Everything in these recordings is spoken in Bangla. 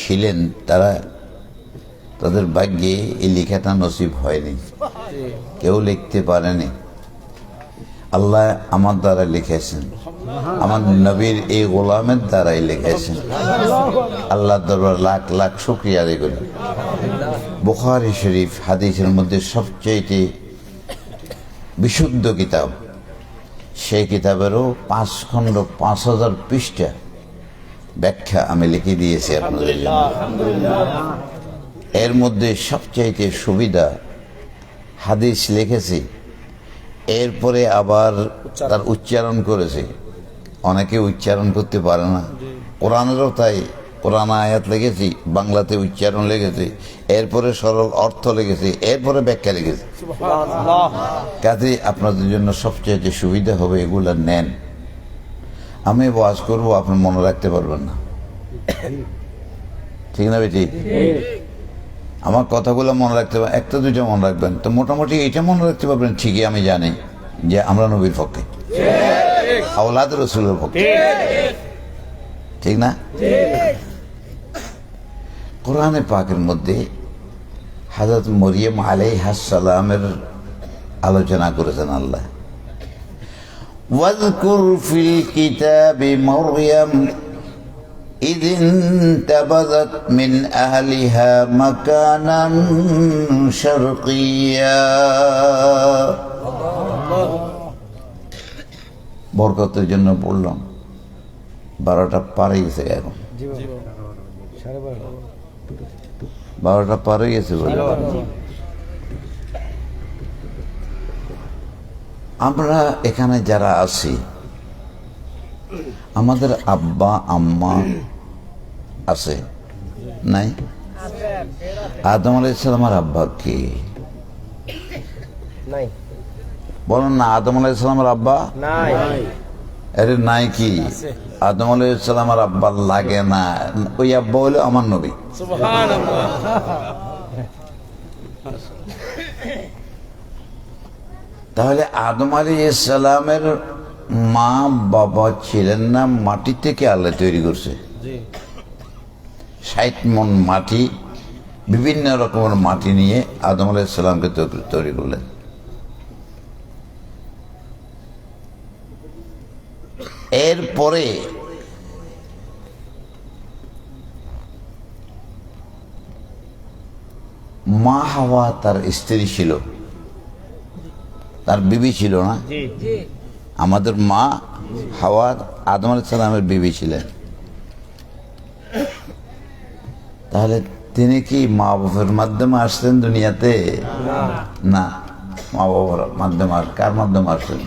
ছিলেন তারা, তাদের ভাগ্যে এই লেখাটা নসিব হয়নি, কেউ লিখতে পারেনি। আল্লাহ আমার দ্বারা লিখেছেন, আমার নবীর এই গোলামের দ্বারাই লিখেছেন। আল্লাহর দরবার লাখ লাখ শুকরিয়া আদায় করি। বুখারী শরীফ হাদিসের মধ্যে সবচেয়ে বিশুদ্ধ কিতাব, সেই কিতাবেরও 5 খণ্ড 5000 পৃষ্ঠা ব্যাখ্যা আমি লিখে দিয়েছি আপনাদের জন্য। এর মধ্যে সবচাইতে সুবিধা হাদিস লিখেছি, এরপরে আবার তার উচ্চারণ করেছে। অনেকে উচ্চারণ করতে পারে না, কোরআনেরও তাই। কোরআন আয়াত লিখেছি, বাংলাতে উচ্চারণ লিখেছি, এরপরে সরল অর্থ লিখেছি, এরপরে ব্যাখ্যা লিখেছি। কাজে আপনাদের জন্য সবচেয়ে সুবিধা হবে এগুলা নেন। আমি ওয়াজ করবো, আপনি মনে রাখতে পারবেন না, ঠিক না বেটি? আমার কথাগুলো মনে রাখতে পারবেন, একটা দুইটা মনে রাখবেন তো মোটামুটি এটা মনে রাখতে পারবেন ঠিকই। আমি জানি যে আমরা নবীর পক্ষে, আওলাদ রাসূলের পক্ষে, ঠিক না? কোরআনে পাকের মধ্যে হযরত মরিয়ম আলাইহিস সালামের আলোচনা করেছেন আল্লাহ। ওয়াযকুর ফিল কিতাবি মারইয়াম إذ انتبذت من أهلها مكانا شرقيا। বরকতের জন্য বললাম, 12টা পার হয়ে গেছে, এখন 12টা পার হয়ে গেছে। আমরা এখানে যারা আছি, আমাদের আব্বা আম্মা আছে নাই? আদম আলাইহিস সালামের আব্বা কে? বলেন না, আদম আলাইহিস সালামের আব্বা নাই। আরে নাই কি? আদম আলাইহিস সালামের আব্বা লাগে না, ওই আব্বা হলো আমার নবী। সুবহানাল্লাহ। তাহলে আদম আলাইহিস সালামের মা বাবা ছিলেন না, মাটি থেকে আল্লাহ তৈরি করছে। 60 মণ মাটি, বিভিন্ন রকমের মাটি নিয়ে আদম আলাইহিস সালামকে তৈরি করলেন। এরপরে মা হাওয়া তার স্ত্রী ছিল, তার বিবি ছিল না? আমাদের মা হাওয়া আদম আলাইহিস সালামের বিবি ছিলেন। তাহলে তিনি কি মা বাবার মাধ্যমে আসছেন দুনিয়াতে? না, মা বাবার মাধ্যমে। কার মাধ্যমে আসছেন?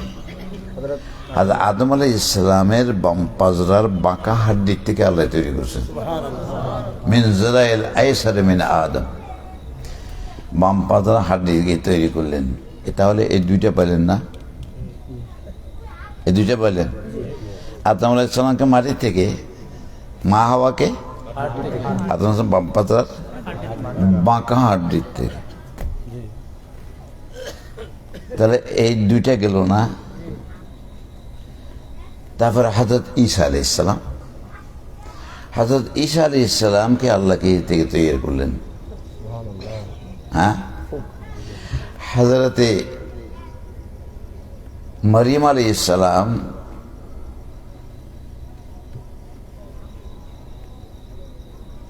আদম আলাইহিস সালামের বাম পাজরার বাঁকা হাড্ডির থেকে আল্লাহ তৈরি করছেন। মিন যরাইল আইসার মিন আদম, বাম পাজরা হাড্ডি তৈরি করলেন। তাহলে এই দুইটা পাইলেন না? এই দুইটা পাইলেন। আদম আলাইহিস সালামকে মাটি থেকে, মা হাওয়াকে আদম আলাইহিস সালাম বাম পাজরার বাঁকা হাড্ডির থেকে। তাহলে এই দুইটা গেল না? তারপরে হযরত ঈসা আলাইহিস সালাম, হযরত ঈসা আলাইহিস সালামকে আল্লাহ কে থেকে তৈরি করলেন? হ্যাঁ, হযরতে মরিয়ম আলাইহিস সালাম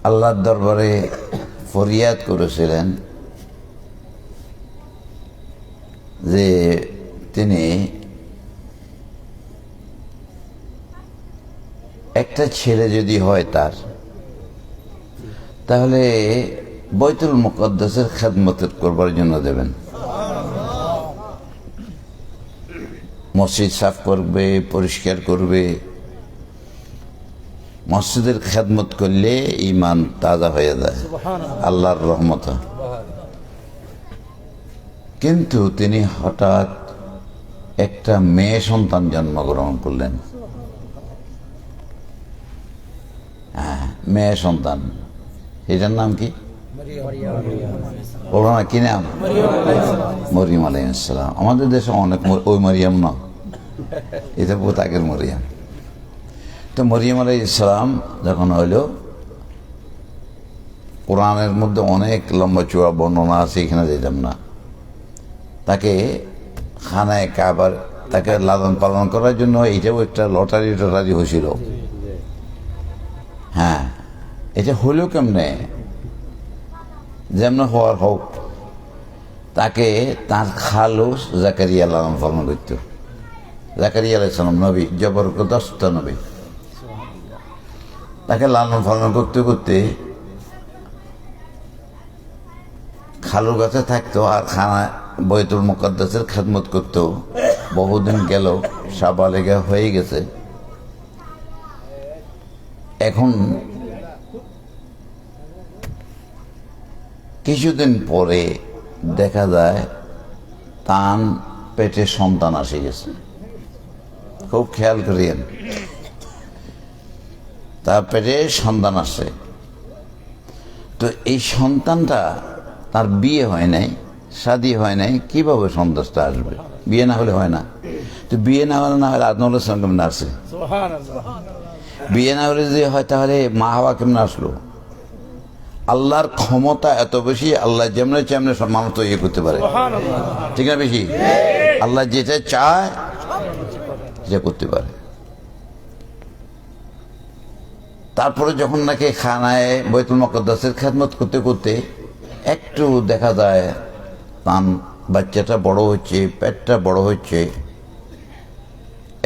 আল্লাহর দরবারে ফরিয়াদ করেছিলেন যে তিনি একটা ছেলে যদি হয় তার, তাহলে বাইতুল মুকদ্দাসের খেদমত করবার জন্য দেবেন। মসজিদ সাফ করবে, পরিষ্কার করবে। মসজিদের খেদমত করলে ঈমান তাজা হয়ে যায় আল্লাহর রহমত। কিন্তু তিনি হঠাৎ একটা মেয়ে সন্তান জন্মগ্রহণ করলেন। হ্যাঁ, মেয়ে সন্তান। এটার নাম কি? বলো না, কি নাম? মরিয়ম আলাইহিস সালাম। আমাদের দেশে অনেক ওই মরিয়ম না, এটা বহুত আগের মরিয়ম। তো মরিয়ম আলাইহিস সালাম যখন হইল, কোরআনের মধ্যে অনেক লম্বা চূড়া বর্ণনা আছে, এখানে যেতাম না। তাকে খানায় কাবার তাকে লালন পালন করার জন্য এটাও একটা লটারি হয়েছিল। হ্যাঁ, এটা হইল কেমনে? যেমন হওয়ার হোক, তাকে তার খালু জাকারিয়া লালন পালন করত। জাকারিয়া আলাইহিস সালাম নবী, জবরদস্ত নবী। তাকে লালন পালন করতে করতে খালুর কাছে থাকতো আর খানা বাইতুল মুকাদ্দাসের খেদমত করতো। বহুদিন গেল, সাবালেগা হয়ে গেছে। এখন কিছুদিন পরে দেখা যায় তার পেটে সন্তান আসে গেছে। খুব খেয়াল করিয়েন, তার পেটে সন্তান আসে। তো এই সন্তানটা, তার বিয়ে হয় নাই, শাদী হয় নাই, কিভাবে সন্তানটা আসবে? বিয়ে না হলে হয় না। তো বিয়ে না হলে আদম আলাইহিস সালাম কেমন আসছে? বিয়ে না হলে যদি হয় তাহলে মা হাওয়া কেমন আসলো? আল্লাহর ক্ষমতা এত বেশি, আল্লাহ যেমন তেমনি মানুষ তো ইয়ে করতে পারে, ঠিক না? বেশি আল্লাহ যেটা চায় সেটা করতে পারে। তারপরে যখন নাকি খানায় বাইতুল মুকাদ্দাসের খেদমত করতে করতে একটু দেখা যায় তার বাচ্চাটা বড় হচ্ছে, পেটটা বড় হচ্ছে।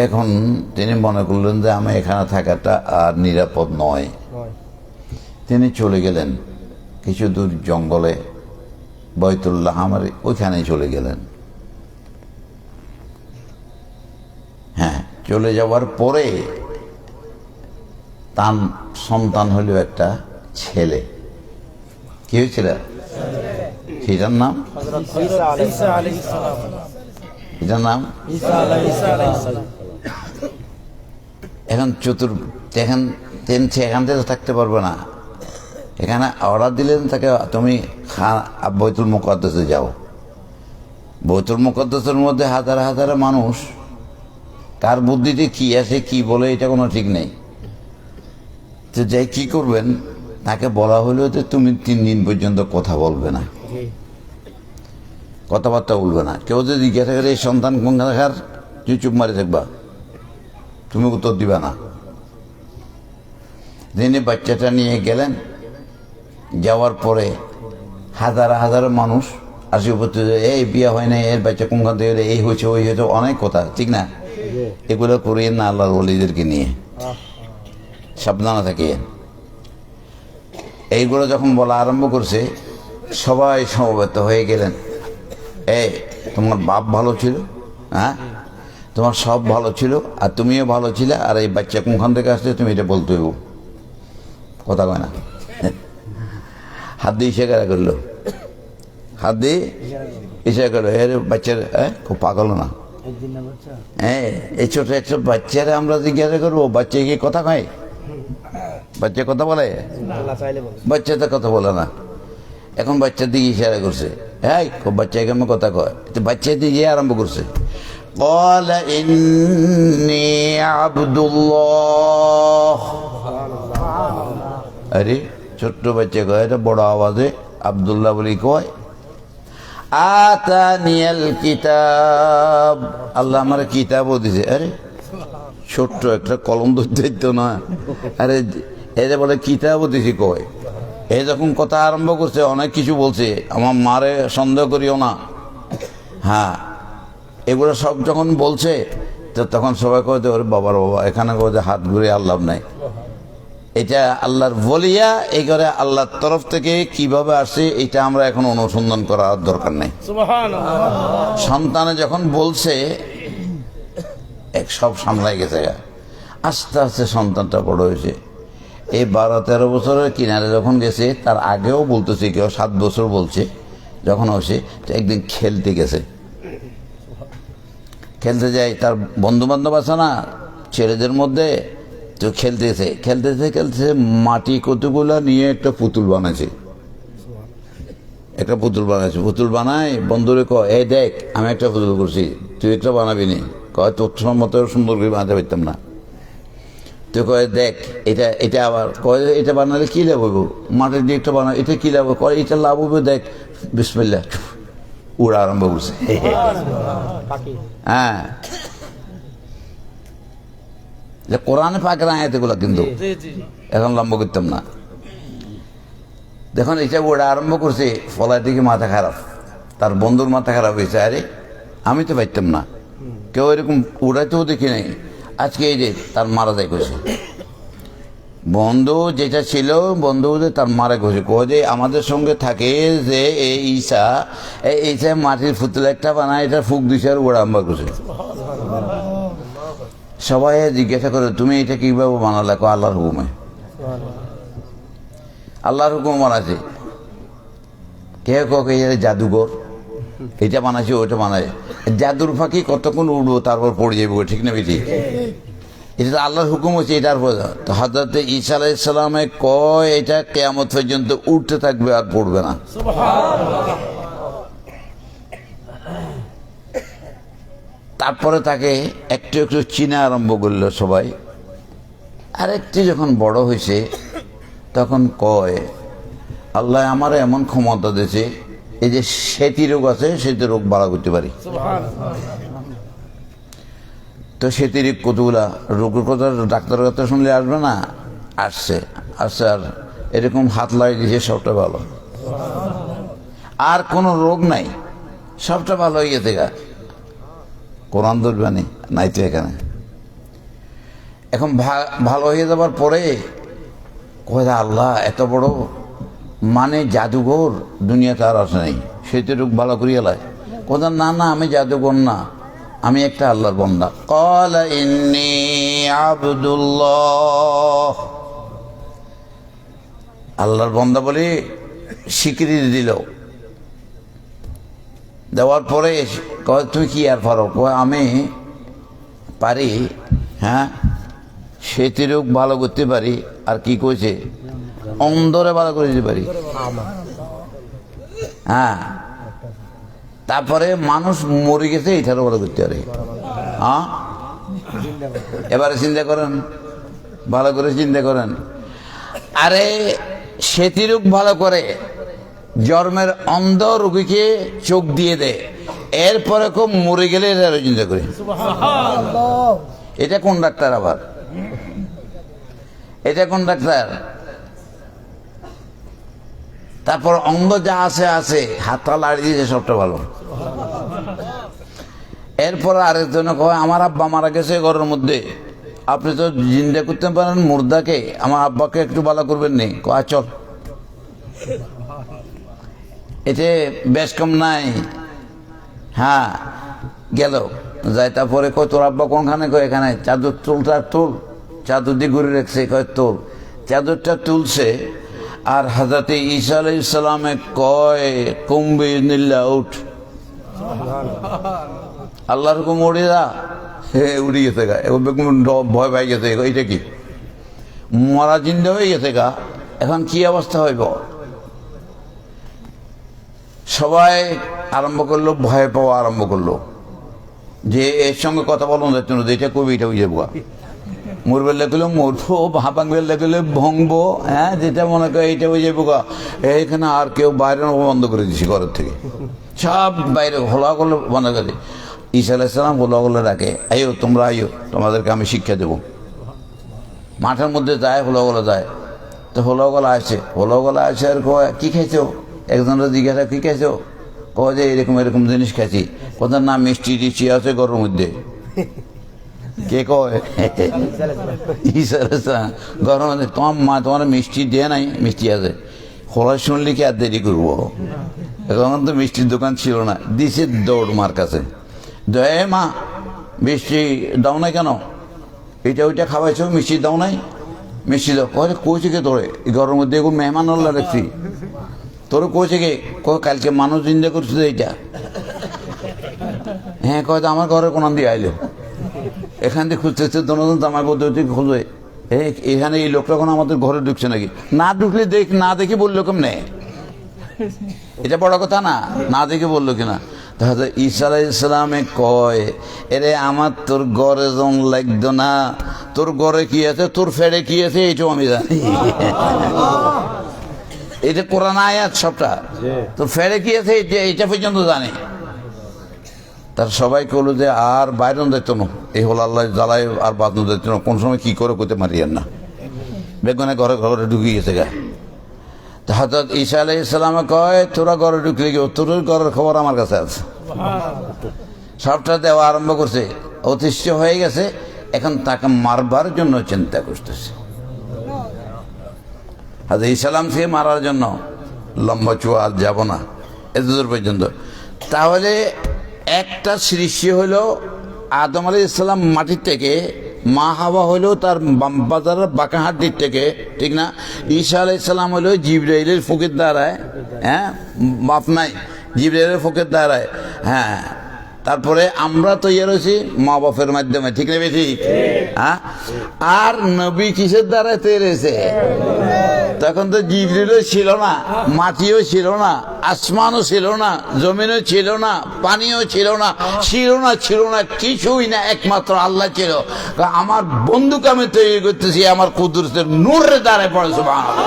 এখন তিনি মনে করলেন যে আমি এখানে থাকাটা আর নিরাপদ নয়। তিনি চলে গেলেন কিছু দূর জঙ্গলে, বাইতুল্লাহ আমার ওইখানে চলে গেলেন। হ্যাঁ, চলে যাওয়ার পরে তার সন্তান হইল একটা ছেলে। কি হয়েছিল? সেটার নাম এখন এখান থেকে থাকতে পারবে না। এখানে অর্ডার দিলেন তাকে, তুমি বাইতুল মুকাদ্দাসে যাও। বাইতুল মুকাদ্দাসের মধ্যে হাজার হাজার মানুষ, কার বুদ্ধিতে কি আসে কি বলে এটা কোনো ঠিক নেই। তো যাই কি করবেন, তাকে বলা হলো যে তুমি 3 দিন পর্যন্ত কথা বলবে না, কথাবার্তা বলবে না। কেউ যদি জিজ্ঞাসা করে এই সন্তান কোন দেখার, তুই চুপ মারি থাকবা, তুমি উত্তর দিবা না। তিনি বাচ্চাটা নিয়ে গেলেন। যাওয়ার পরে হাজার হাজার মানুষ আসি উপস্থিত, এই বিয়ে হয় না, এর বাচ্চা কোনখান থেকে, এই হয়েছে ওই হয়েছে, অনেক কথা, ঠিক না? এগুলো করিয়েন না আল্লাহর ওলিদেরকে নিয়ে, সাবধানে থাকিয়েন। এইগুলো যখন বলা আরম্ভ করছে, সবাই সমবেত হয়ে গেলেন। এই তোমার বাপ ভালো ছিল, হ্যাঁ, তোমার সব ভালো ছিল, আর তুমিও ভালো ছিলে, আর এই বাচ্চা কোনখান থেকে আসছে তুমি এটা বলতে হইব। কথা কয় না, হাত দিয়ে ইশারা করলো, হাত দিয়ে ইশারা করলো। এর বাচ্চার খুব পাগল না? হ্যাঁ, এই ছোট একটা বাচ্চারা আমরা জিজ্ঞাসা করবো, বাচ্চা কি কথা কয়? বাচ্চা কথা বলে? বাচ্চা তো কথা বলে না। এখন বাচ্চার দিকে ইশারা করছে, হ্যাঁ বাচ্চা কেমন কথা কয়? বাচ্চা দিকে আরম্ভ করছে, قال إني عبد الله। আরে ছোট্ট বাচ্চা কয়, এটা বড় আওয়াজে আব্দুল্লাহ বলি কয়। আতানিয়াল কিতাব, আল্লাহ আমার কিতাবও দিছে। আরে ছোট্ট একটা কলম ধরতে না, আরে এরা বলে কিতাবও দিছি কয়। এ যখন কথা আরম্ভ করছে অনেক কিছু বলছে, আমার মারে সন্দেহ করিও না, হ্যাঁ, এগুলো সব যখন বলছে তো তখন সবাই কয় ওরে বাবার বাবা, এখানে কয় হাত ঘুরে আল্লাহ নাই, এটা আল্লাহর বলিয়া, এই করে আল্লাহর তরফ থেকে কিভাবে আসে এটা আমরা এখন অনুসন্ধান করার দরকার নেই। সন্তানে যখন বলছে এক সব সামলাই গেছে। আস্তে আস্তে সন্তানটা বড় হয়েছে। এই 12-13 বছরের কিনারে যখন গেছে, তার আগেও বলতেছে, কেউ 7 বছর বলছে। যখন হয়েছে তো একদিন খেলতে গেছে, খেলতে যায়, তার বন্ধু বান্ধব আছে না ছেলেদের মধ্যে, তো খেলতেছে খেলতেছে খেলতেছে মাটি কতগুলা নিয়ে একটা পুতুল বানাইছে। পুতুল বানায় বন্ধুরে কয়, এই দেখ আমি একটা পুতুল করছি, তুই একটা বানাবি নি? কয় তোর মতো সুন্দর করে বানাতে পারতাম না। তো তো কয় দেখ এটা এটা আবার কয় এটা বানালে কি লাভ হইব, মাটির দিয়ে একটা বানা এটা কি লাভ হবে, কয় এটা লাভ হবে দেখ, বিসমিল্লাহ উড়া আরম্ভ করছে। হ্যাঁ, কোরআনে পাকের আয়াত এগুলো, কিন্তু এখন লম্বা করতাম না। দেখুন এটা ওটা আরম্ভ করছে, ফলার দিকে মাথা খারাপ, তার বন্ধুর মাথা খারাপ হয়েছে। আরে আমি তো পাইতাম না, কেউ এরকম উড়াইতেও দেখি নাই, আজকে এই যে তার মারা যায় কইছে। বন্ধু যেটা ছিল বন্ধু তার মারা কইছে, কয় যে আমাদের সঙ্গে থাকে যে এই ঈসা মাটির ফুতুল একটা বানায়, এটা ফুক দিছে আর ওড়া আরম্ভ করছে। সবাই জিজ্ঞাসা করে তুমি এটা কিভাবে বানালে, আল্লাহর হুকুমে, আল্লাহর হুকুম বানাচ্ছে। কেউ কে জাদুঘর এটা বানাচ্ছে ওইটা বানায়, জাদুর ফাঁকি কতক্ষণ উঠবো তারপর পড়ে যাবো, ঠিক না বেটি? এটা তো আল্লাহর হুকুম হচ্ছে, এটার তো হযরত ঈসা আলাইহিস সালামে কয় এটা কিয়ামত পর্যন্ত উঠতে থাকবে আর পড়বে না। তারপরে তাকে একটু একটু চিনা আরম্ভ করলো সবাই। আরেকটি যখন বড় হয়েছে তখন কয় আল্লাহ আমার এমন ক্ষমতা দিয়েছে, এই যে সেতি রোগ আছে সেতি রোগ ভালো করতে পারি। তো সেতি রোগ কতগুলা রোগের কথা ডাক্তারের কথা শুনলে আসবে না, আসছে আসছে, আর এরকম হাত লাগিয়ে দিয়েছে, সবটা ভালো, আর কোনো রোগ নাই, সবটা ভালো হয়ে গেছে গা। কোরআন ধরবানি নাই তো এখানে। এখন ভালো হয়ে যাবার পরে কয় আল্লাহ এত বড় মানে জাদুঘর দুনিয়াতে আর আসে নাই, সেটি রোগ ভালো করিয়া লাই। কোথা না না আমি জাদুঘর না, আমি একটা আল্লাহর বান্দা। ক্বালা ইন্নী আবদুল্লাহ, আল্লাহর বান্দা বলে স্বীকৃতি দিল। দেওয়ার পরে কয় তুই কি আর পারো, কয় আমি পারি, হ্যাঁ সেতি রোগ ভালো করতে পারি, আর কি কইছে অন্ধরে ভালো করে দিতে পারি। হ্যাঁ, তারপরে মানুষ মরে গেছে এটারও ভালো করতে পারে। হ্যাঁ, এবারে চিন্তা করেন, ভালো করে চিন্তা করেন। আরে সেতি রোগ ভালো করে, জন্মের অন্ধ রোগীকে চোখ দিয়ে দেয়, এরপরে খুব মরে গেলে এটা চিন্তা করি, এটা কোন ডাক্তার? আবার এটা কোন ডাক্তার? তারপর অন্ধ যা আছে আছে, হাতটা লাড়ি দিয়েছে, সবটা ভালো। এরপর আরেকজন কয় আমার আব্বা মারা গেছে ঘরের মধ্যে, আপনি তো জিন্দা করতে পারেন মুর্দাকে, আমার আব্বাকে একটু ভালো করবেন নি? কয় চল, এতে বেশ কম নাই। হ্যাঁ, গেল যাই, তারপরে কয় তোর আব্বা কোনখানে? কয় এখানে। চাদর তুলটা তুল, চাদর দিয়ে ঘুরে রাখছে, কয় তুল। চাদরটা তুলছে, আর হযরত ঈসা আলাইহিস সালামে কয় কুম্বি নিল্লা উঠ, আল্লাহর হুকুম উড়ে যা। উড়ে গেছে গা, ভয় পাই গেছে, এটা কি মরা জিন্দা হয়ে গেছে গা, এখন কি অবস্থা হইব? সবাই আরম্ভ করলো, ভয় পাওয়া আরম্ভ করলো, যে এর সঙ্গে কথা বলুন যাচ্ছে না, এটা কবি এটা হয়ে যাবো, মরবের লেগেলে মরবো, ভাঙবের লেগেলে ভাঙবো, হ্যাঁ যেটা মনে করে এইটা হয়ে যাবো গা। এইখানে আর কেউ বাইরে বন্ধ করে দিছি, ঘরের থেকে সব বাইরে হোলা করলে বন্ধ করে। ঈসা আলাইহিস সালাম হোলা করলে ডাকে, আইও তোমরা আইও, তোমাদেরকে আমি শিক্ষা দেবো। মাঠের মধ্যে যায়, হোলা গলা যায়, তো হোলা গলা আসে, হোলা গলা আসে আর কয় কি খাইছো? একজনের জিজ্ঞাসা কি খাইছো? কয় যে এরকম এরকম জিনিস খাইছি। কোথাও না মিষ্টি টিষ্টি আছে ঘরের মধ্যে। কে কয়? ঈসা আলাইহিস সালাম। ঘরের মধ্যে তোমার মা তোমার মিষ্টি দেয় নাই? মিষ্টি আছে। খোলা শুনলে কি আর দেরি করবো? এখন তো মিষ্টির দোকান ছিল না, দিছে দৌড় মার কাছে, দে মা মিষ্টি দাও নাই কেন? এটা ওইটা খাওয়াইছো, মিষ্টি দাও নাই? মিষ্টি দাও। কয় কইছে কে তোরে? ঘরের মধ্যে এগুলো মেহমান আল্লাহ রাখছি, তোর কইছে কে? কয় কালকে মানুষ চিন্তা করছে এইটা। হ্যাঁ, কয় তো আমার ঘরে কোন দিয়ে আইলো, এখান থেকে খুঁজতেছে দোনোজন জামাই পদ্ধতি খুঁজে, এখানে এই লোকটা এখন আমাদের ঘরে ঢুকছে নাকি? না ঢুকলে না দেখে বললো কেমনে? এটা বড় কথা না, না দেখে বললো কিনা? তাহলে ঈসা আলাইহিস সালামে কয়, এরে আমার তোর গড়ে জন লাগতো না, তোর গড়ে কি আছে, তোর ফেড়ে কি আছে এইটাও আমি জানি। এটা কোরআন আয়াত সবটা, তোর ফেড়ে কি আছে এইটা পর্যন্ত জানি। তার সবাই কইল যে আর বাইরন যাইতো না, এই হল আল্লাহ জ্বালায় আর বাদন যাইতো না, কোন সময় কি করে করতে মারিয়েন না, বেগুনে ঘরে ঘরে ঢুকে গেছে গা। হযরত ঈসা আলাইহিস সালামে কয়, তোরা ঘরে ঢুকলে কি, তোর ঘরের খবর আমার কাছে আছে। সবটা দেওয়া আরম্ভ করছে, অতিষ্ঠ হয়ে গেছে, এখন তাকে মারবার জন্য চিন্তা করতেছে। হযরত ঈসা সালাম থেকে মারার জন্য লম্বা চুয়া যাব না এতদূর পর্যন্ত। তাহলে একটা সৃষ্টি হলো আদম আলাইহিস সালাম মাটির থেকে, মা হাওয়া হইলো তার বাজারের বাঁকা হাড্ডির থেকে, ঠিক না? ঈসা আলাইহিস সালাম হইলো জিবরাইলের ফুকের দ্বারায়, হ্যাঁ বাপ নাই, জিবরাইলের ফুকের দ্বারায়, হ্যাঁ। তারপরে আমরা তৈরি হয়েছি মা বাপের মাধ্যমে, ঠিক না বেশি? হ্যাঁ। আর নবী কিসের দ্বারায় তৈরি হয়েছে? তখন তো জিবরিলও ছিল না, মাটিও ছিল না, আসমানও ছিল না, জমিনও ছিল না, পানিও ছিল না, ছিল না কিছুই না, একমাত্র আল্লাহ ছিল। আমার বন্ধুকে আমি তৈরি করতেছি আমার কুদরতের নূরের দ্বারায় পড়ে। সুবহানাল্লাহ।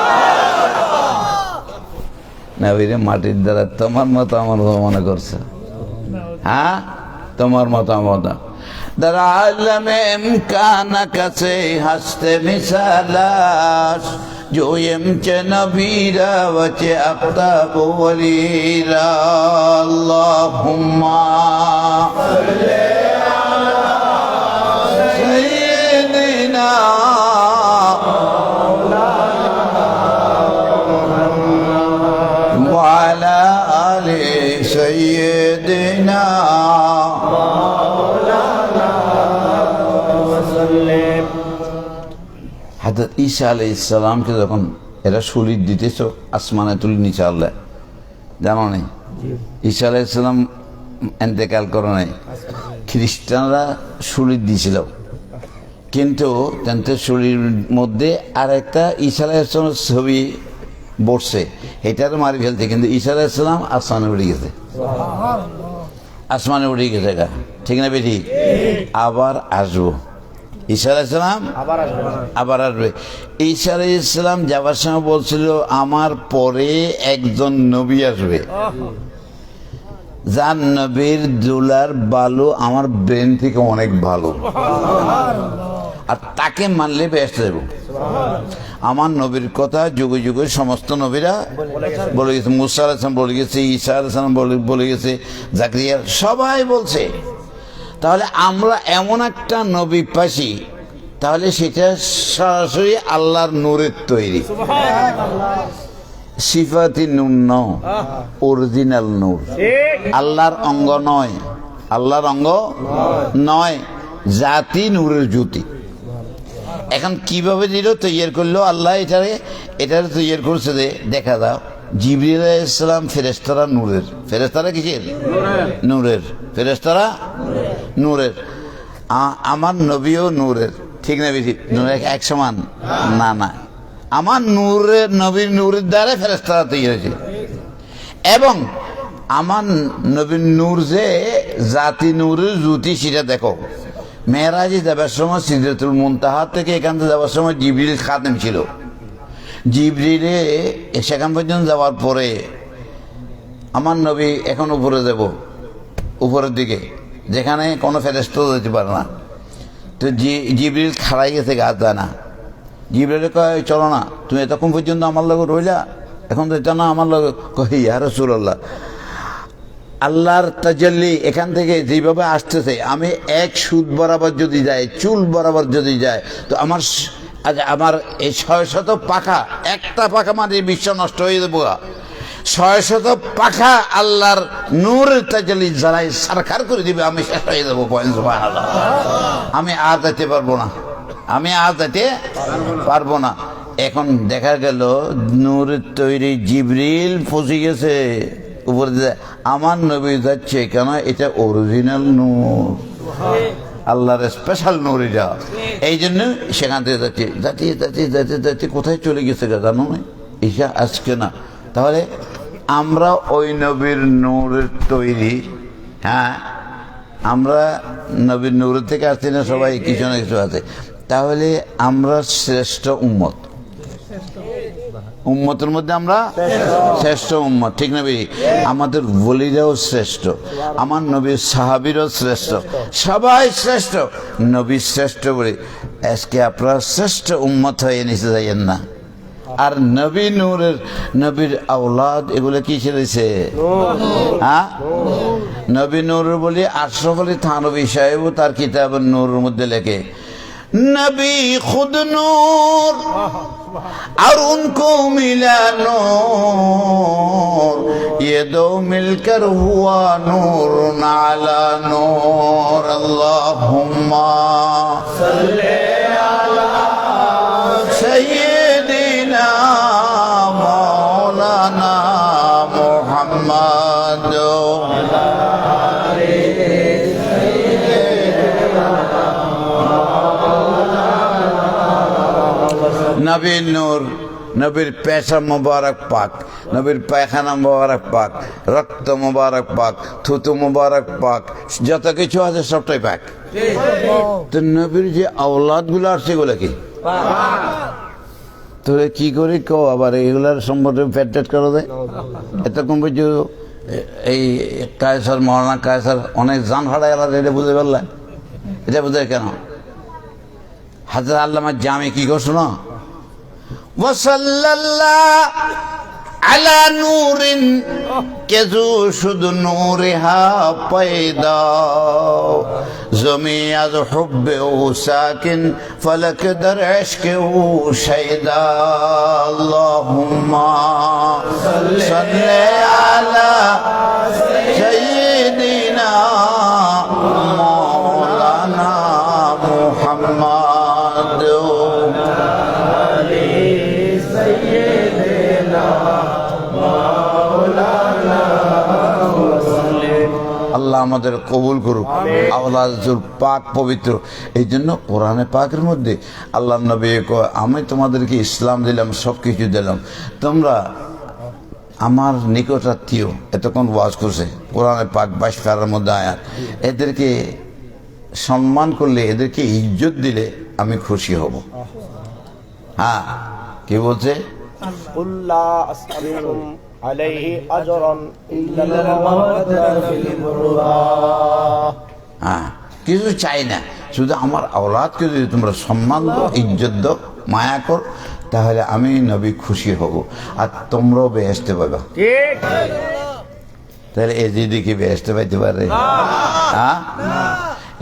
নবীরে মাটির দ্বারা তোমার মতো আমার মনে করছে, হ্যাঁ তোমার মতামত দ্বারা আলমে ইমকানা কাছে হাসতে মিসালাস জোয়েম চে নবীরা ওচে আফতাব ওয়ালিরা। আল্লাহুম্মা সাল্লি আলা সাইয়্যিদিনা ওয়া আলা আলি সাইয়্যিদিনা। হযরত ঈসা আলাইহিস সালামকে যখন এরা শরীর দিতেছ আসমানে তুলে নিচে আল্লাহ, জানো নাই? ঈসা আলাইহিস সালাম ইন্তেকাল করে নাই, খ্রিস্টানরা শরীর দিয়েছিল, কিন্তু তাদের শরীরের মধ্যে আর একটা ঈসা আলাইহিস সালামের ছবি বসছে, এটার মারি ফেলতে, কিন্তু ঈসা আলাইহিস সালাম আসমানে উঠে গেছে, আসমানে উঠে গেছে গা, ঠিক না বেটি? আবার আসবো, ঈসা আলাইহিস সালাম আবার আসবে। ঈসা আলাইহিস সালাম যাবার সময় বলছিল আমার পরে একজন নবী আসবে, যার নবীর দুলার বালু আমার ব্রেন থেকে অনেক ভালো, আর তাকে মানলে বেহেশত যাব। আমার নবীর কথা যুগে যুগে সমস্ত নবীরা বলে গেছে, মুসা আলাইহিস সালাম বলে গেছে, ঈসা আলাইহিস সালাম বলে গেছে, জাকারিয়া, সবাই বলছে। তাহলে আমরা এমন একটা নবী পাইছি, তাহলে সেটা সরাসরি আল্লাহর নূরের তৈরি, সিফাতি নূর নয়, অরিজিনাল নূর, আল্লাহর অঙ্গ নয়, আল্লাহর অঙ্গ নয়, জাতি নূরের জ্যোতি। এখন কিভাবে দিল, তৈরি করলো আল্লাহ, এটারে তৈরি করছে যে দেখা দাও, জিবরিল আলাইহিস সালাম ফেরেশতারা নূরের, ফেরেশতারা কিসের? নূরের, ফেরেশতারা নূরের। আমার নবীও নূরের, ঠিক না বেশি? এক সমান না, না, আমার নূরের, নবীর নূরের দ্বারা ফেরেশতারা তৈরি হয়েছে। এবং আমার নবীর নূর যে জাতি নূরের জ্যোতি, সেটা দেখো, মেরাজে যাবার সময় সিদরাতুল মুনতাহা থেকে এখান থেকে যাওয়ার সময় জিবরিল খাদেম ছিল, জিবরিলে সেখান পর্যন্ত যাওয়ার পরে আমার নবী এখন উপরে যাব, উপরের দিকে, যেখানে কোনো ফেরেশতা যেতে পারে না। তো জিবরিল খাড়াই গেছে, গা যায় না। জিবরিল কয়, চলো না, তুমি এতক্ষণ পর্যন্ত আমার লগে রইলা, এখন তো এটা না আমার লগে। কই ইয়া রাসূলুল্লাহ, আল্লাহর তাজাল্লি এখান থেকে যেভাবে আসতেছে, আমি এক সুদ বরাবর যদি যাই, চুল বরাবর যদি যায়, তো আমার এই ৬০০ পাখা, একটা পাখা মানে বিশ্ব নষ্ট হয়ে যাবো। ৬০০ পাখা আল্লাহর নূরের তাজাল্লি জ্বালাই সারখার করে দিবে, আমি শেষ হয়ে যাবো। সুবহানাল্লাহ। আমি আর যেতে পারবো না, আমি আর যেতে পারবো না। এখন দেখা গেল নূরের তৈরি জিবরিল পৌঁছে গেছে উপরে, আমার নবী যাচ্ছে, কেন এটা অরিজিনাল নূর, আল্লাহর স্পেশাল নূর এটা। এই জন্য সেখান থেকে যাচ্ছে কোথায় চলে গেছে জানো না, ঈসা আজকে না। তাহলে আমরা ওই নবীর নূরের তৈরি, হ্যাঁ, আমরা নবীর নূর থেকে আসছি না, সবাই কিছু না কিছু আছে। তাহলে আমরা শ্রেষ্ঠ উম্মত, উম্মতের মধ্যে আমরা শ্রেষ্ঠ উম্মত, ঠিক না ভাই? আমাদের ওলিরাও শ্রেষ্ঠ, আমার নবীর সাহাবীরও শ্রেষ্ঠ, সবাই শ্রেষ্ঠ। নবী শ্রেষ্ঠ বলে আজকে আপনারা শ্রেষ্ঠ উম্মত হয়ে নিচে যাইয়েন না। আর নবী নূরের, নবীর আওলাদ এগুলো কি ছেড়েছে? হ্যাঁ, নবী নূর বলি আশরাফ আলী থানভী সাহেব তার কিতাব নূরের মধ্যে লেখে, नबी खुद नूर और उनको मिला नूर, ये दो मिलकर हुआ नूर नाला नूर। अल्लाहुम्मा सल्ले अला सय्यिदिना मौलाना मुहम्मद। নবীর নূর, নবীর পেশা মোবারক পাক, নবীর পায়খানা মোবারক পাক, রক্ত মোবারক পাক, থুতু মোবারক পাক, যত কিছু আছে সবটাই পাক। তো নবীর যে আওলাদ গুলো আসছে এগুলো কি? তোরে কি করে কেউ আবার এগুলার সম্পর্কে পেট করা যায়? এতক্ষণ পর্যন্ত এই কায়সার, মৌলানা কায়সার অনেক জান হারা গেল, এটা বুঝতে পারলে? এটা বুঝে কেন? হাজরত আল্লামা জামি কি করছো না, वसल्लल्लाहु अला नूरिन के जो शुद नूर हा पैदा, ज़मी अज़ हुब्बे साकिन फलक दर इश्क़े शैदा। अल्लाहुम्मा सल्ले अला सय्यिदिना मौलाना मुहम्मद। আল্লাহ আমাদের কবুল করুক, আওলাদ পাক পবিত্র। এই জন্য কোরআনে পাকের মধ্যে আল্লাহ নবী কয়, আমি তোমাদেরকে ইসলাম দিলাম, সব কিছু দিলাম, তোমরা আমার নিকটাত্মীয়। এতক্ষণ ওয়াজ করছে কোরআনে পাক 22 পারার মধ্যে আয়াত। এদেরকে সম্মান করলে, এদেরকে ইজ্জত দিলে আমি খুশি হব। হ্যাঁ, কি বলছে? হ্যাঁ, কিছু চাই না, শুধু আমার আওলাদকে যদি তোমরা সম্মান দাও, ইজ্জত দাও, মায়া কর, তাহলে আমি নবী খুশি হব, আর তোমরাও বেহেশতে পাবা। তাহলে এ যদি কি বেহেশতে পাইতে পারে? হ্যাঁ,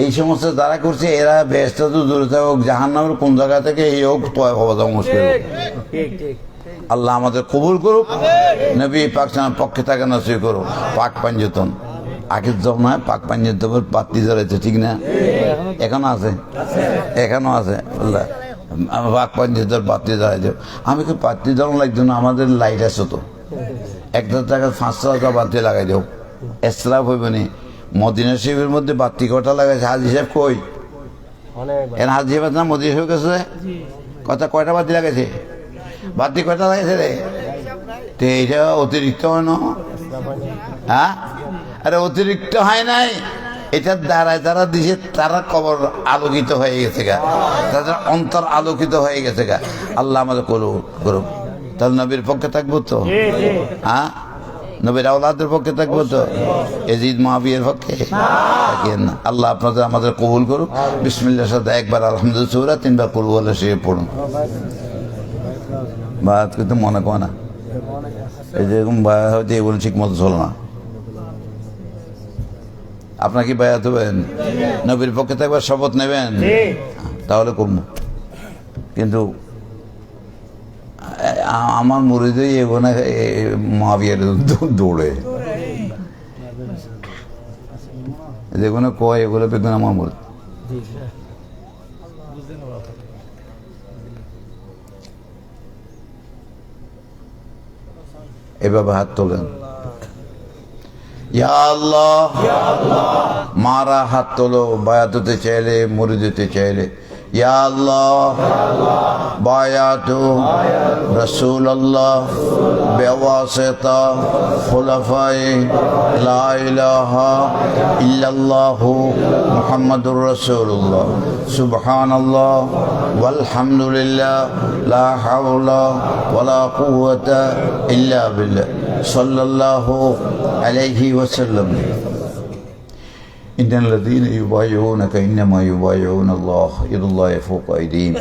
এই সমস্ত যারা করছে এরা বেহেশতে তো দূরে থাকুক, জাহান্নামের কোন জায়গা থেকে এই হোক তো হওয়া যাওয়া মুশকিল। আল্লাহ আমাদের কবুল করুক, নবী পাক পক্ষে থাকে নসিব করুক। পাক পাঞ্জতন আগের জব নয়, পাক পাঞ্জতনের পাত্তি জ্বলাইছে, ঠিক না? এখনো আছে, এখনো আছে। আল্লাহ পাক পাঞ্জতন পাত্তি জ্বলাই দেব। আমি কি পাত্তি জ্বলানো লাগতো না? আমাদের লাইট আছে তো, একটা জায়গায় 500 বাতি লাগাই দেব, এসলাফ হইবে নি। মদিনা শরীফের মধ্যে বাতি কটা লাগাইছে? হাজি সাহেব কই? এর হাজি সাহেব না মদিনা শরীফ কাছে কথা কয়টা বাতি লাগাইছে? বাতি কয়টা লাগাইছে রে? তো এইটা অতিরিক্ত হয় না? হ্যাঁ, আরে অতিরিক্ত হয় নাই, এটার দ্বারায় যারা দিছে তারা কবর আলোকিত হয়ে গেছে গা, তাদের অন্তর আলোকিত হয়ে গেছে গা। আল্লাহ আমাদের করুক করুক। তাহলে নবীর পক্ষে থাকবো তো? হ্যাঁ, নবীর আওলাদের পক্ষে থাকবো তো? এজিদ মুআবিয়ার পক্ষে থাকেন না। আল্লাহ আপনাদের আমাদের কবুল করুক। বিসমিল্লাহর সাথে একবার আলহামদুলিল্লাহ সূরা, 3 বার কুল ওয়াল্লাহ শরীফ পড়ুন। বাদ কিন্তু মনে করে না, এই যেরকম বায়াত হয়তো এগুলো ঠিক মতো চলো না। আপনার কি বায়াত হবেন? নবীর পক্ষে থাকবার শপথ নেবেন? তাহলে করবো। কিন্তু আমার মুরিদ এগোনা মুআবিয়ার দৌড়ে যেগুলো কয় এগুলো বেগুন আমার মুরিদ। এভাবে হাত তোলেন, ইয়া আল্লাহ। মারা হাত তোলো, বায়াত হতে চাইলে, মুরিদ হতে চাইলে। ইয়া আল্লাহ বায়াতু রাসূলুল্লাহ বিওয়াসিতা খুলাফায়ে লা ইলাহা ইল্লাল্লাহ মুহাম্মাদুর রাসূলুল্লাহ সুবহানাল্লাহ ওয়ালহামদুলিল্লাহ লা হাওলা ওয়ালা কুওয়াতা ইল্লা বিল্লাহ সাল্লাল্লাহু আলাইহি ওয়াসাল্লাম إن الذين يبايعونك إنما يبايعون الله يد الله فوق أيديهم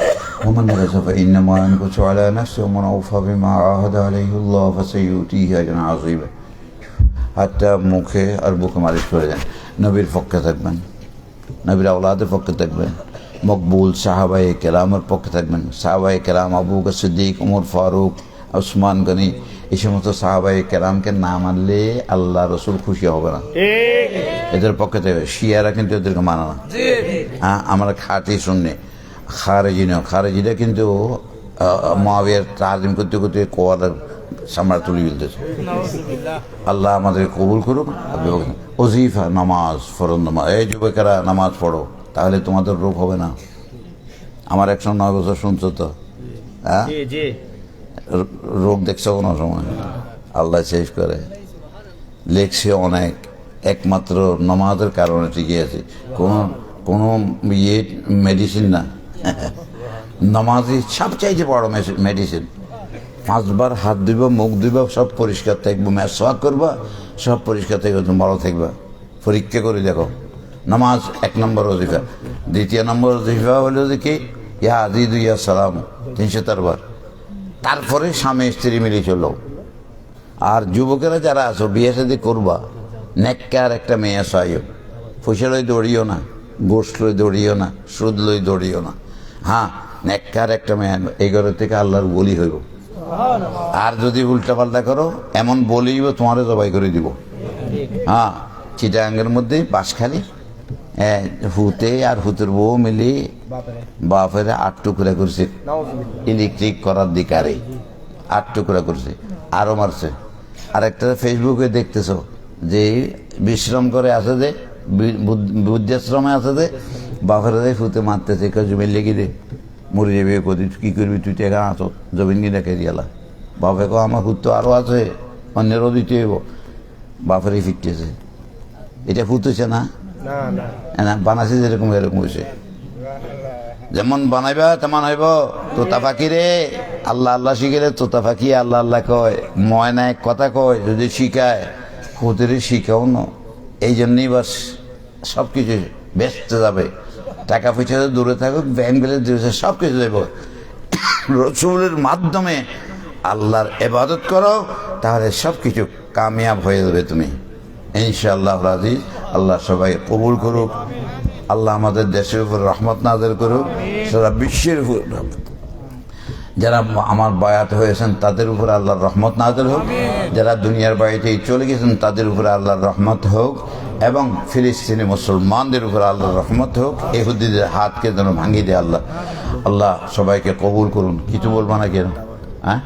ومن نكث فإنما ينكث على نفسه ومن أوفى بما عاهد عليه الله فسيؤتيه أجرا عظيما حتى মুখে আর বুকে মালিশ করে দেন নবীর পক্ষে থাকবেন নবীর আওলাদের পক্ষে থাকবেন মকবুল সাহাবায়ে কেরামের পক্ষে থাকবেন সাহাবায়ে কেরাম আবু বকর সিদ্দিক ওমর ফারুক ওসমান গনি এই সমস্ত সাহাবায়ে কেরামকে না মানলে আল্লাহ রসুল খুশি হবে না এদের পক্ষে থেকে শিয়ারা কিন্তু এদেরকে মানে না হ্যাঁ আমরা খাটি শুননি খারেজি না খারেজিরা কিন্তু মুআবিয়ার তাজিম করতে করতে কোয়ালের সামরা তুলে ফেলতেছে আল্লাহ আমাদের কবুল করুক ওজিফা নামাজ ফরজ নামাজ এই যুবকেরা নামাজ পড়ো তাহলে তোমাদের রোগ হবে না আমার 109 বছর শুনছো তো হ্যাঁ রোগ দেখছো কোনো সময় আল্লাহ শেষ করে লেখছে অনেক একমাত্র নামাজের কারণে টিকে আছে কোনো ইয়ে মেডিসিন না নামাজই সবচাইতে বড় মেডিসিন 5 বার হাত ধুইব মুখ ধুইব সব পরিষ্কার থাকবো মেসওয়াক করবা সব পরিষ্কার থাকবে তুমি ভালো থাকবা পরীক্ষা করে দেখো নামাজ 1 নম্বর ওজিফা 2 নম্বর ওজিফা হলো যে কি ইয়া আজিদু ইয়া সালাম 304 বার তারপরে স্বামী স্ত্রী মিলে চলো আর যুবকেরা যারা আছো বিয়ে শাদী করবা নেককার একটা মেয়ে চাইও পয়সা লই দৌড়িও না গোষ্ঠ লই দৌড়িও না সুদ লই দৌড়িও না হ্যাঁ নেককার একটা মেয়ে এই ঘরের থেকে আল্লাহর বলি হইব আর যদি উল্টা পাল্টা করো এমন বলিব তোমারে জবাই করে দিব হ্যাঁ চিটাঙ্গের মধ্যে বাঁশখালী হুতে আর হুতের বউ মিলি বাপের 8 টুকরা করছে ইলেকট্রিক করার দিকারে 8 টুকরা করছে আরো মারছে আর একটা ফেসবুকে দেখতেছ যে বিশ্রাম করে আছে যে বুদ্ধাশ্রমে আছে যে বাপের হুতে মারতেছে জমিন লেগে দে মরে যাবে কদি কি করবি তুই তো এখানে আসো জমিন কিনে খেয়ে দিয়ালা বাপে কো আমার হুত তো আরো আছে অন্যেরও দিতে হইব বাপেরই ফিরতেছে এটা ফুটেছে না বানাইছে যেরকম এরকম হয়েছে যেমন বানাইবা তেমন হইব তোতা পাখি রে আল্লাহ আল্লাহ শিখেলে তোতা পাখি আল্লাহ আল্লাহ কয় ময়না এক কথা কয় যদি শিখায় হুতের শিখাও না এই জন্যই বাস সব কিছু ব্যস্ত যাবে টাকা পয়সা দূরে থাকুক ব্যাংক ব্যালেন্স দিয়েছে সব কিছু দেব রসুলের মাধ্যমে আল্লাহর ইবাদত করো তাহলে সব কিছু কামিয়াব হয়ে যাবে তুমি ইনশাআল্লাহ রাজিজ আল্লাহ সবাই কবুল করুক আল্লাহ আমাদের দেশের উপর রহমত নাযিল করুক সারা বিশ্বের উপর যারা আমার বায়াত হয়েছেন তাদের উপর আল্লাহর রহমত নাযিল হোক যারা দুনিয়ার বাইরে চলে গেছেন তাদের উপর আল্লাহর রহমত হোক এবং ফিলিস্তিনি মুসলমানদের উপর আল্লাহর রহমত হোক ইহুদিদের হাতকে যেন ভাঙিয়ে দেয় আল্লাহ আল্লাহ সবাইকে কবুল করুন কিছু বলবো না কেন হ্যাঁ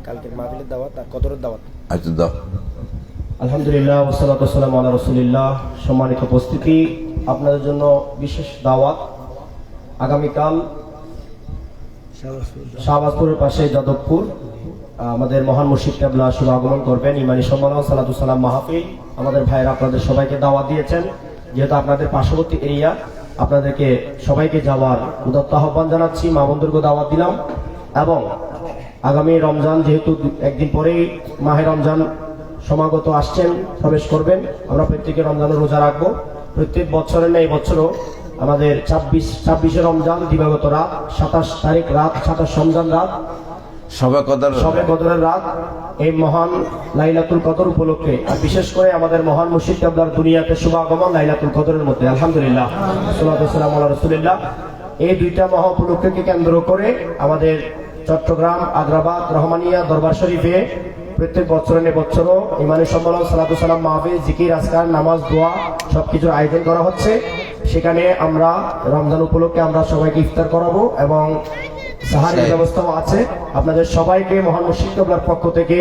কালকের মাহফিলের দাওয়াত আর কদরের দাওয়াত আচ্ছা দাও আলহামদুলিল্লাহ ওয়াসসালাতু ওয়াসসালামু আলা রাসূলিল্লাহ সম্মানিত উপস্থিতি আপনাদের জন্য বিশেষ দাওয়াত আগামীকাল শাহবাজপুরের পাশে যাদবপুর আমাদের মহান মুর্শিদ কেবলা শুভ আগমন করবেন ইমানি সম্মান সালাতু সালাম মাহফিল আমাদের ভাইরা আপনাদের সবাইকে দাওয়াত দিয়েছেন যেহেতু আপনাদের পার্শ্ববর্তী এরিয়া আপনাদেরকে সবাইকে যাওয়ার উদাত্ত আহ্বান জানাচ্ছি মা বন্ধুকে দাওয়াত দিলাম এবং আগামী রমজান যেহেতু একদিন পরেই মাহে রমজান সমাগত আসছেন প্রবেশ করবেন আমরা প্রত্যেকে রমজানের রোজা রাখবো প্রত্যেক বছরের ন্যায় বছরও আমাদের 26শে রমজান দিবাগত রাত 27 তারিখ রাত 27 রমজান রাত শবে কদরের রাত এই মহান লাইলাতুল কদর উপলক্ষে আর বিশেষ করে আমাদের মহান মুর্শিদ কেবলার দুনিয়াতে শুভ আগমন লাইলাতুল কদরের মধ্যে আলহামদুলিল্লাহ সাল্লাল্লাহু আলাইহি ওয়া রাসূলিল্লাহ এই দুইটা মহা উপলক্ষকে কেন্দ্র করে আমাদের চট্টগ্রাম আগ্রাবাদ রহমানিয়া দরবার শরীফে প্রত্যেক বছরের বছরও ইমানি সম্মেলন সালাতু সালাম মাহফিল জিকির আজকার নামাজ দোয়া সবকিছুর আয়োজন করা হচ্ছে সেখানে আমরা রমজান উপলক্ষে আমরা সবাইকে ইফতার করাবো এবং সাহারির ব্যবস্থাও আছে আপনাদের সবাইকে মহান মুর্শিদ কেবলার পক্ষ থেকে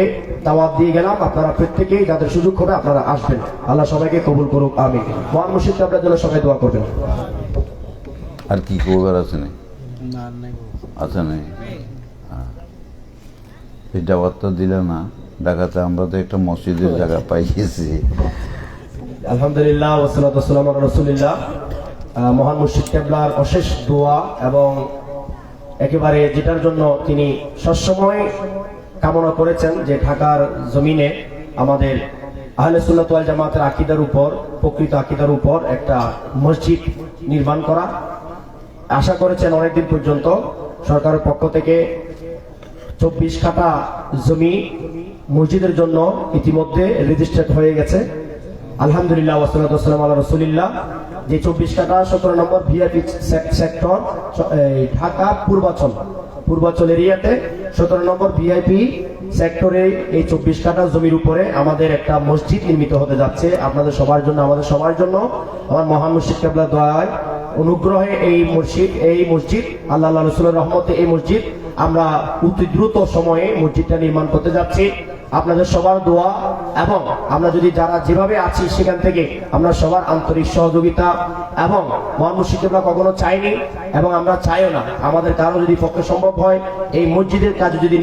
দাওয়াত দিয়ে গেলাম আপনারা প্রত্যেকেই যাদের সুযোগ হবে আপনারা আসবেন আল্লাহ সবাইকে কবুল করুক আমিন মহান মুর্শিদ কেবলার জন্য সবাই দোয়া করবেন আর কি কৌবার আছে না আছে নাই? এই দাওয়াতটা দিলে না ঢাকাতে, আমরা তো একটা মসজিদের জায়গা পাইছি। আলহামদুলিল্লাহ ওয়াসসালাতু ওয়াসসালামু আলা রাসূলিল্লাহ। মহান মুর্শিদ কেবলার অশেষ দোয়া এবং একেবারে যেটার জন্য তিনি সবসময় কামনা করেছেন যে ঢাকার জমিনে আমাদের আহলে সুন্নাত ওয়াল জামাতের আকীদার উপর, প্রকৃত আকীদার উপর একটা মসজিদ নির্মাণ করা আশা করেছেন অনেকদিন পর্যন্ত। সরকারের পক্ষ থেকে 24 কাঠা জমি মসজিদের জন্য ইতিমধ্যে রেজিস্ট্রেড হয়ে গেছে। আলহামদুলিল্লাহ ওয়াসসালাতু ওয়াসসালামু আলা রাসূলিল্লাহ। যে 24 কাঠা 17 নম্বর ভিআইপি সেক্টর ঢাকা পূর্বাচল এরিয়াতে 17 নম্বর ভিআইপি সেক্টরে এই 24 কাঠা জমির উপরে আমাদের একটা মসজিদ নির্মিত হতে যাচ্ছে। আপনাদের সবার জন্য, আমাদের সবার জন্য আমার মহান মুর্শিদ কেবলার দয়ায় অনুগ্রহে এই মসজিদ আল্লাহ রাসূলের রহমতে এই মসজিদ আমরা অতি দ্রুত সময়ে মসজিদটা নির্মাণ করতে যাচ্ছি। আপনাদের সবার দোয়া এবং আমরা যদি যারা যেভাবে আছি সেখান থেকে আমরা সবার আন্তরিক সহযোগিতা এবং মহান মুর্শিদ কেবলা কখনো চাইনি এবং আমরা চাইও না। আমাদের কারো যদি পক্ষে সম্ভব হয় এই মসজিদের কাজ যদি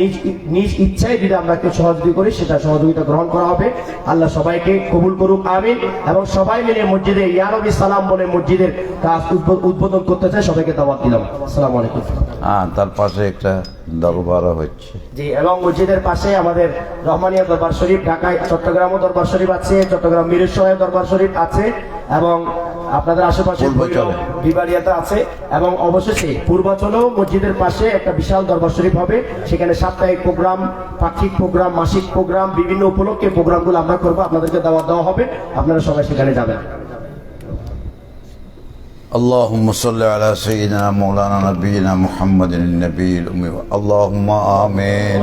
নিজ ইচ্ছায় যদি আমরা কেউ সহযোগিতা করি, সেটা সহযোগিতা গ্রহণ করা হবে। আল্লাহ সবাইকে কবুল করুক, আমিন। এবং সবাই মিলে মসজিদে ইয়া নবী সালাম বলে মসজিদের কাজ উদ্বোধন করতে চাই। সবাইকে দাওয়াত দিলাম। আসসালামু আলাইকুম। তার পাশে একটা দরবারও হচ্ছে জি, এবং মসজিদের পাশে আমাদের রহমানিয়া দরবার শরীফ, ঢাকায় চট্টগ্রামও দরবার শরীফ আছে, চট্টগ্রাম মিরসরাই দরবার শরীফ আছে এবং আপনাদের আশেপাশে বিবাড়িয়াতে আছে। এবং অবশেষে পূর্বাচলেও মসজিদের পাশে একটা বিশাল দরবার শরীফ হবে। সেখানে সাপ্তাহিক প্রোগ্রাম, পাক্ষিক প্রোগ্রাম, মাসিক প্রোগ্রাম, বিভিন্ন উপলক্ষে প্রোগ্রামগুলো আমরা করবো। আপনাদেরকে দাওয়াত দেওয়া হবে, আপনারা সবাই সেখানে যাবেন। اللهم صل على سيدنا مولانا نبينا محمد النبي الأمي اللهم آمين।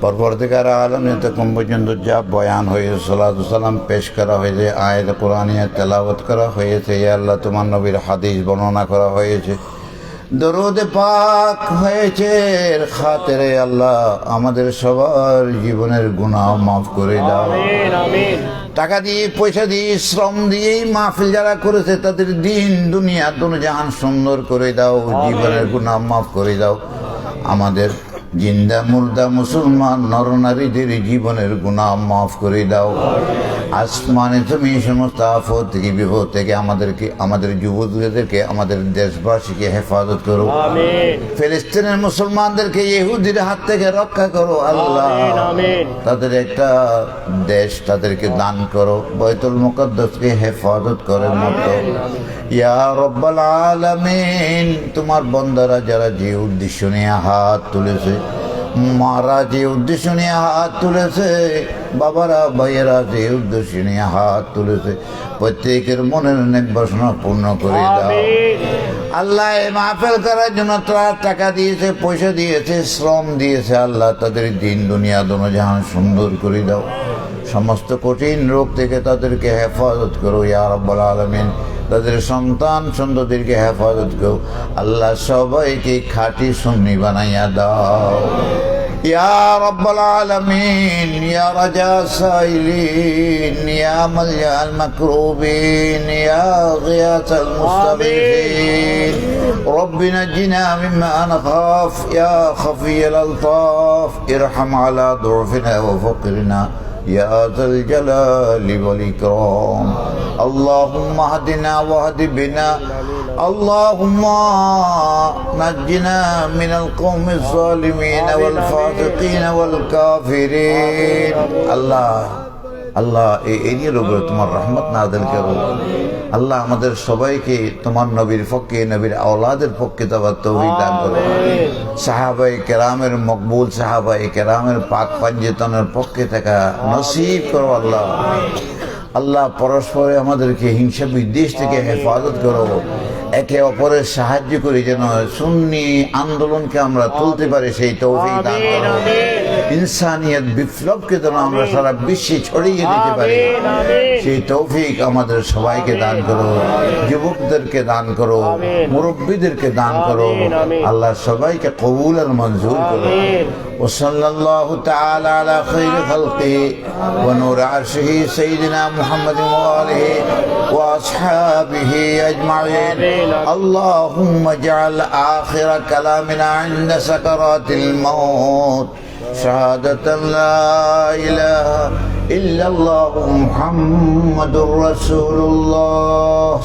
পরবর্তীকার আলম এতক্ষণ পর্যন্ত যা বয়ান হয়েছে, সালাতু সালাম পেশ করা হয়েছে, আয়াত কোরআনিয়া তেলাওয়াত করা হয়েছে, ইয়া আল্লাহ তোমার নবীর হাদিস বর্ণনা করা হয়েছে, দরুদ পাক হয়েছে, এর খাতিরে আল্লাহ আমাদের সবার জীবনের গুনাহ মাফ করে দাও। টাকা দিয়ে, পয়সা দিয়ে, শ্রম দিয়ে মাহফিল যারা করেছে তাদের দিন দুনিয়া দুনিয়ান সুন্দর করে দাও, জীবনের গুনাহ মাফ করে দাও। আমাদের জিন্দা মুর্দা মুসলমান নরনারীদের জীবনের গুনাহ মাফ করে দাও। আসমানে তুমি সমস্ত আফত থেকে, বিপদ থেকে আমাদেরকে, আমাদের যুবকদেরকে, আমাদের দেশবাসীকে হেফাজত করো। ফিলিস্তিনের মুসলমানদেরকে ইহুদির হাত থেকে রক্ষা করো আল্লাহ। তাদের একটা দেশ তাদেরকে দান করো, বাইতুল মুকদ্দাসকে হেফাজত করে মতো ইয়া রব্বাল আলামিন। তোমার বান্দারা যারা যে উদ্দেশ্য নিয়ে হাত তুলেছে, মারা যে উদ্দেশ্য নিয়ে হাত তুলেছে, বাবারা ভাইয়েরা যে উদ্দেশ্য নিয়ে হাত তুলেছে, প্রত্যেকের মনের নেক বাসনা পূর্ণ করে দাও আল্লাহ। মাহফিল করার জন্য তারা টাকা দিয়েছে, পয়সা দিয়েছে, শ্রম দিয়েছে আল্লাহ, তাদের দিন দুনিয়া দোনো জাহান সুন্দর করে দাও। সমস্ত কঠিন রোগ থেকে তাদেরকে হেফাজত করো ইয়া রাব্বুল আলামিন। তাদের সন্তান সন্ততিকে হেফাজত করো আল্লাহ। সবাইকে খাঁটি সুন্নি বানাইয়া দাও ইয়া রাব্বুল আলামিন। ইয়া রাজা সাইলিন, ইয়া মালজাল মাকরুবিন, ইয়া গিয়াসাল মুস্তাগীথিন, রব্বি নাজ্জিনা মিম্মা নাখাফ, ইয়া খাফিয়াল আলতাফ, ইরহাম আলা দুরফিনা ওয়া ফাকরিনা يا ذا الجلال والإكرام. اللهم اهدنا واهد بنا، اللهم نجنا من القوم الظالمين والفاسقين والكافرين. الله আল্লাহ এই এরিয়ার উপরে তোমার রহমত নাযিল করো আল্লাহ। আমাদের সবাইকে তোমার নবীর পক্ষে, নবীর আওলাদের পক্ষে তোমার তৌফিক দান করো। সাহাবায়ে কেরামের মকবুল, সাহাবায়ে কেরামের পাক পাঞ্জেতনের পক্ষে থাকা নসিব করো আল্লাহ। আল্লাহ পরস্পরে আমাদেরকে হিংসা বিদ্বেষ থেকে হেফাজত করো। একে অপরের সাহায্য করি যেন সুন্নি আন্দোলনকে আমরা তুলতে পারি, সেই তৌফিক দান করো। ইনসানিয়ত বিপ্লবকে যেন আমরা সারা বিশ্বে ছড়িয়ে দিতে পারি, সেই তৌফিক আমাদের সবাইকে দান করো। যুবকদেরকে দান করো, মুরব্বীদেরকে দান করো আল্লাহ। সবাইকে কবুল আর মঞ্জুর করো। وصلى الله تعالى على خير خلقه ونور عرشه سيدنا محمد وآله وأصحابه أجمعين. اللهم اجعل آخر كلامنا عند سكرات الموت شهادة لا إله إلا الله محمد رسول الله.